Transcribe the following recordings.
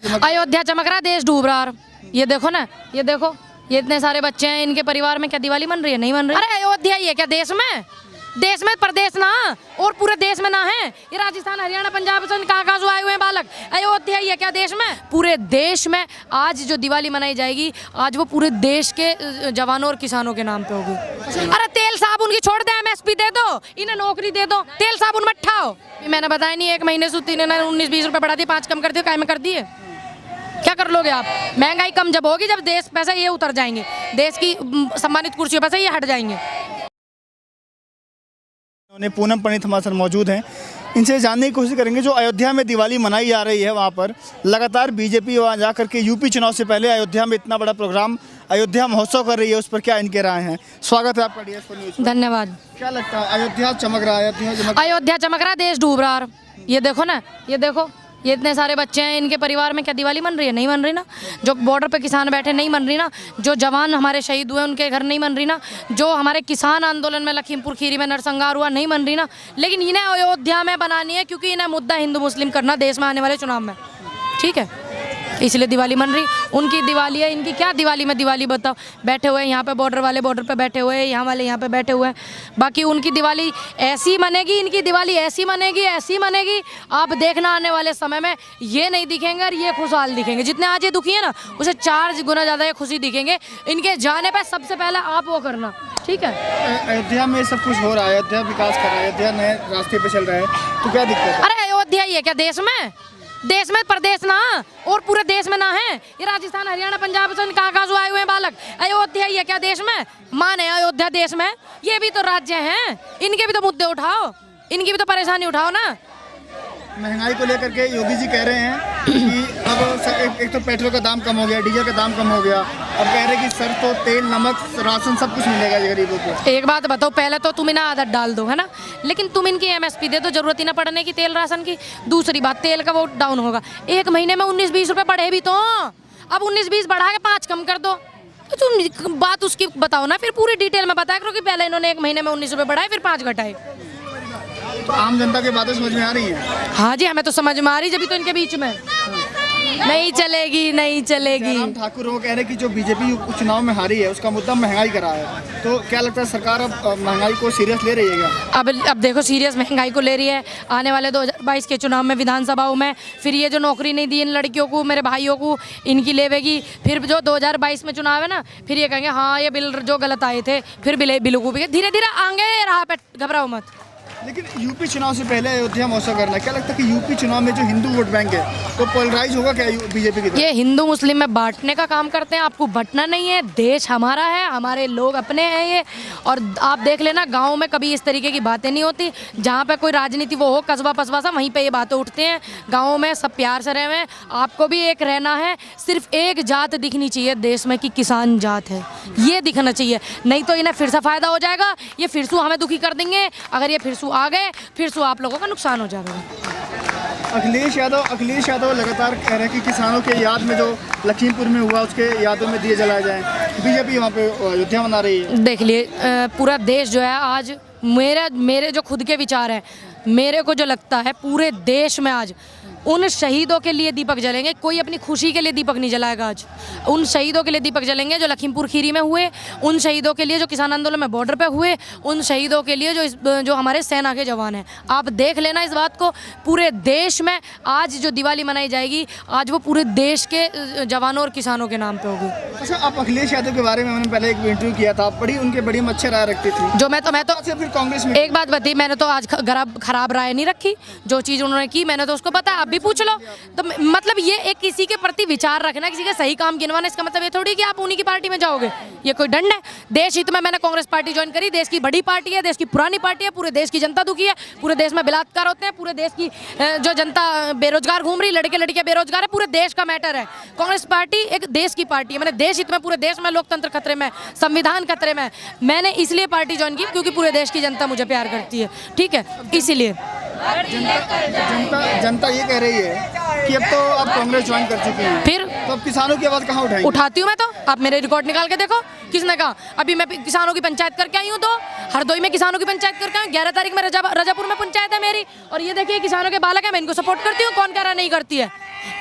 अयोध्या चमक रहा, देश डूब रहा। ये देखो ना, ये देखो, ये इतने सारे बच्चे हैं, इनके परिवार में क्या दिवाली मन रही है? नहीं मन रही। अरे अयोध्या ही है क्या देश में? देश में प्रदेश ना, और पूरे देश में ना है। ये राजस्थान, हरियाणा, पंजाब से कहाँ से आए हुए हैं बालक। अयोध्या ही है क्या देश में? पूरे देश में आज जो दिवाली मनाई जाएगी, आज वो पूरे देश के जवानों और किसानों के नाम पे होगी। अरे तेल साबुन की छोड़ दे, MSP दे दो, इन्हें नौकरी दे दो, तेल साबुन मत खाओ। मैंने बताया नहीं, 1 महीने से 19-20 रुपए बढ़ा दिए, 5 कम कर दिए, काय में कर दिए? क्या कर लोगे आप? महंगाई कम जब होगी, जब देश पैसा ये उतर जाएंगे, देश की सम्मानित कुर्सियों पैसा ये हट जाएंगे। पूनम पंडित हमारे साथ मौजूद हैं, इनसे जानने की कोशिश करेंगे जो अयोध्या में दिवाली मनाई जा रही है। वहाँ पर लगातार बीजेपी वहाँ जा करके यूपी चुनाव से पहले अयोध्या में इतना बड़ा प्रोग्राम अयोध्या महोत्सव कर रही है, उस पर क्या इनके राय हैं? स्वागत है आपका DS4 न्यूज़। धन्यवाद। क्या लगता है अयोध्या चमक रहा है? अयोध्या चमक रहा, देश डूब रहा। ये देखो ना, ये देखो, ये इतने सारे बच्चे हैं, इनके परिवार में क्या दिवाली मन रही है? नहीं मन रही ना। जो बॉर्डर पे किसान बैठे नहीं मन रही ना। जो जवान हमारे शहीद हुए उनके घर नहीं मन रही ना। जो हमारे किसान आंदोलन में लखीमपुर खीरी में नरसंहार हुआ नहीं मन रही ना। लेकिन इन्हें अयोध्या में बनानी है, क्योंकि इन्हें मुद्दा हिंदू मुस्लिम करना देश में आने वाले चुनाव में, ठीक है, इसलिए दिवाली मन रही। उनकी दिवाली है, इनकी क्या दिवाली में दिवाली बताओ? बैठे हुए हैं यहाँ पे, बॉर्डर वाले बॉर्डर पे बैठे हुए हैं, यहाँ वाले यहाँ पे बैठे हुए हैं। बाकी उनकी दिवाली ऐसी मनेगी, इनकी दिवाली ऐसी मनेगी, ऐसी मनेगी, आप देखना आने वाले समय में ये नहीं दिखेंगे और ये खुशहाल दिखेंगे। जितने आज ये दुखी है ना, उसे 4 गुना ज़्यादा ये खुशी दिखेंगे। इनके जाने पर सबसे पहले आप वो करना, ठीक है। अयोध्या में सब कुछ हो रहा है, अयोध्या विकास कर रहा है, अयोध्या नए रास्ते पे चल रहा है, तो क्या दिक्कत है? अरे अयोध्या ही है क्या देश में? देश में प्रदेश ना, और पूरे देश में ना है। ये राजस्थान, हरियाणा, पंजाब से कहाँ से आए हुए हैं बालक। अयोध्या ही है क्या देश में? माने अयोध्या देश में, ये भी तो राज्य हैं, इनके भी तो मुद्दे उठाओ, इनकी भी तो परेशानी उठाओ ना। महंगाई को लेकर के योगी जी कह रहे हैं कि अब एक तो पेट्रोल का दाम कम हो गया, डीजल का दाम कम हो गया, अब कह रहे हैं कि सर तो तेल, नमक, राशन सब कुछ मिलेगा गरीबों को। एक बात बताओ, पहले तो तुम इन्हें आदत डाल दो, है ना, लेकिन तुम इनकी MSP दे दो, जरूरत ही ना पड़ने की तेल राशन की। दूसरी बात, तेल का वो डाउन होगा। 1 महीने में 19-20 रुपये बढ़े भी तो, अब 19-20 बढ़ा के 5 कम कर दो। तो तुम बात उसकी बताओ ना, फिर पूरी डिटेल में बताया करो कि पहले इन्होंने 1 महीने में 19 रुपये बढ़ाए, फिर 5 घटाए। तो आम जनता की बातें समझ में आ रही है? हाँ जी, हमें तो समझ में आ रही, जब तो इनके बीच में नहीं चलेगी, नहीं चलेगी। राम ठाकुर वो कह रहे हैं कि जो बीजेपी चुनाव में हारी है उसका मुद्दा महंगाई का रहा है, तो क्या लगता है सरकार अब महंगाई को सीरियस ले रही है क्या? अब देखो, सीरियस महंगाई को ले रही है। आने वाले 2022 के चुनाव में विधानसभाओं में फिर ये जो नौकरी नहीं दी इन लड़कियों को, मेरे भाइयों को, इनकी लेवेगी। फिर जो 2022 में चुनाव है ना, फिर ये कहेंगे हाँ ये बिल जो गलत आए थे, फिर बिलों को भी धीरे धीरे आएंगे, राह पे घबराओ मत। लेकिन यूपी चुनाव से पहले अयोध्या महोत्सव करना, क्या लगता है कि यूपी चुनाव में जो हिंदू वोट बैंक है तो पोलराइज होगा क्या बीजेपी की तरफ? ये हिंदू मुस्लिम में बांटने का काम करते हैं। आपको बंटना नहीं है, देश हमारा है, हमारे लोग अपने हैं ये। और आप देख लेना, गाँव में कभी इस तरीके की बातें नहीं होती। जहाँ पे कोई राजनीति वो हो, कस्बा पसबा सा, वहीं पे ये बातें उठते हैं। गाँव में सब प्यार से रहे। आपको भी एक रहना है, सिर्फ एक जात दिखनी चाहिए देश में कि किसान जात है, ये दिखना चाहिए। नहीं तो इन्हें फिर से फायदा हो जाएगा, ये फिर से हमें दुखी कर देंगे। अगर ये फिर से आ गए, फिर से आप लोगों का नुकसान हो जाएगा। अखिलेश यादव लगातार कह रहे हैं कि किसानों के याद में जो लखीमपुर में हुआ उसके यादों में दिए जलाए जाएं। बीजेपी वहाँ पे अयोध्या मना रही है। देख लिए, पूरा देश जो है आज, मेरे जो खुद के विचार हैं, मेरे को जो लगता है पूरे देश में आज उन शहीदों के लिए दीपक जलेंगे। कोई अपनी खुशी के लिए दीपक नहीं जलाएगा। आज उन शहीदों के लिए दीपक जलेंगे जो लखीमपुर खीरी में हुए, उन शहीदों के लिए जो किसान आंदोलन में बॉर्डर पे हुए, उन शहीदों के लिए जो हमारे सेना के जवान हैं। आप देख लेना इस बात को, पूरे देश में आज जो दिवाली मनाई जाएगी, आज वो पूरे देश के जवानों और किसानों के नाम पे होगी। अच्छा, आप अखिलेश यादव के बारे में मैंने पहले एक इंटरव्यू किया था, उनके बड़ी अच्छी राय रखती थी। जो मैं तो फिर कांग्रेस में एक बात बताई, मैंने तो आज खराब राय नहीं रखी। जो चीज़ उन्होंने की मैंने तो उसको पता, आप भी पूछ लो। तो मतलब ये एक किसी के प्रति विचार रखना, किसी का सही काम गिनवाना, इसका मतलब ये थोड़ी कि आप उन्हीं की पार्टी में जाओगे। ये कोई दंड है? देश हित में मैंने कांग्रेस पार्टी ज्वाइन करी। देश की बड़ी पार्टी है, देश की पुरानी पार्टी है, पूरे देश की जनता दुखी है, पूरे देश में बलात्कार होते हैं, पूरे देश की जो जनता बेरोजगार घूम रही, लड़के लड़कियां बेरोजगार है, पूरे देश का मैटर है। कांग्रेस पार्टी एक देश की पार्टी है। मैंने देश हित में, पूरे देश में लोकतंत्र खतरे में, संविधान खतरे में, मैंने इसलिए पार्टी ज्वाइन की क्योंकि पूरे देश की जनता मुझे प्यार करती है, ठीक है, इसीलिए। जनता ये कह रही है कि अब तो आप कांग्रेस ज्वाइन कर चुकी हैं, फिर तो अब किसानों की आवाज़ कहाँ उठाएंगे? उठाती हूँ मैं तो। आप मेरे रिकॉर्ड निकाल के देखो, किसने कहा? अभी मैं किसानों की पंचायत करके आई हूँ, तो हरदोई में किसानों की पंचायत करके आई हूँ। 11 तारीख में रजापुर में पंचायत है मेरी, और ये देखिए किसानों के बालक है, मैं इनको सपोर्ट करती हूँ। कौन कह रहा नहीं करती है?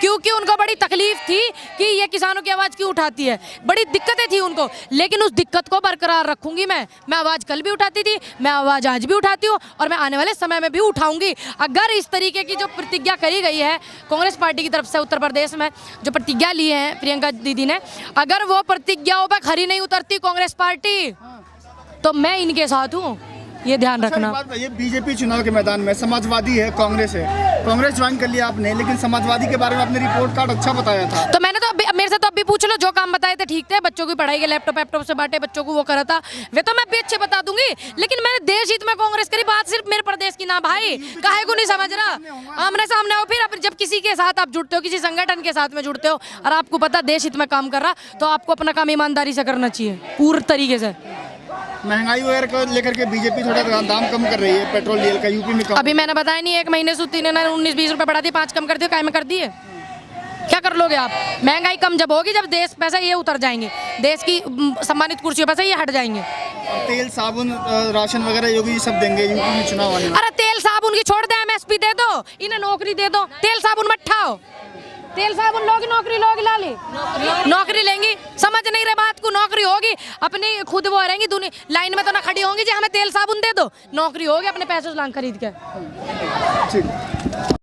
क्योंकि उनको बड़ी तकलीफ थी कि ये किसानों की आवाज़ क्यों उठाती है, बड़ी दिक्कतें थी उनको, लेकिन उस दिक्कत को बरकरार रखूंगी मैं आवाज़ कल भी उठाती थी, मैं आवाज़ आज भी उठाती हूँ और मैं आने वाले समय में भी उठाऊंगी। अगर इस तरीके की जो प्रतिज्ञा करी गई है कांग्रेस पार्टी की तरफ से उत्तर प्रदेश में जो प्रतिज्ञा ली है प्रियंका दीदी ने, अगर वो प्रतिज्ञाओं पर खरी नहीं उतरती कांग्रेस पार्टी तो मैं इनके साथ हूँ, ये ध्यान रखना। ये बीजेपी चुनाव के मैदान में समाजवादी है, कांग्रेस है, कांग्रेस ज्वाइन कर लिया आपने, लेकिन समाजवादी के बारे में आपने रिपोर्ट कार्ड अच्छा बताया था। तो मैंने तो मेरे से तो अभी पूछ लो, जो काम बताए थे ठीक थे, बच्चों की पढ़ाई के लैपटॉप से बांटे, बच्चों को वो करा था, वे तो मैं भी अच्छे बता दूंगी, लेकिन मैंने देश हित में कांग्रेस करी, बात सिर्फ मेरे प्रदेश की ना भाई, काहे को नहीं समझ रहा। आमने सामने हो, फिर जब किसी के साथ आप जुड़ते हो, किसी संगठन के साथ में जुड़ते हो और आपको पता देश हित में काम कर रहा, तो आपको अपना काम ईमानदारी से करना चाहिए पूरी तरीके से। महंगाई वगैरह को लेकर के बीजेपी थोड़ा दाम कम कर रही है, पेट्रोल डीजल का यूपी में कम। अभी मैंने बताया नहीं, 1 महीने से 19-20 रुपए बढ़ा दी, 5 कम कर दिए, काय में कर दिए, क्या कर लोगे आप। महंगाई कम जब होगी जब देश पैसे ये उतर जाएंगे, देश की सम्मानित कुर्सियों पर से ये हट जाएंगे। तेल साबुन राशन वगैरह योगी जी सब देंगे यूपी में चुनाव आने में। अरे तेल साबुन की छोड़ दे, एमएसपी दे दो, इन्हें नौकरी दे दो, तेल साबुन मत खाओ, तेल साबुन लोगी, नौकरी लोगी, लाली नौकरी लेंगी, समझ नहीं रहे बात को, नौकरी होगी अपनी खुद वो रहेंगी, दुनिया लाइन में तो ना खड़ी होंगी जी हमें तेल साबुन दे दो, नौकरी होगी अपने पैसों से लांग खरीद के। ठीक।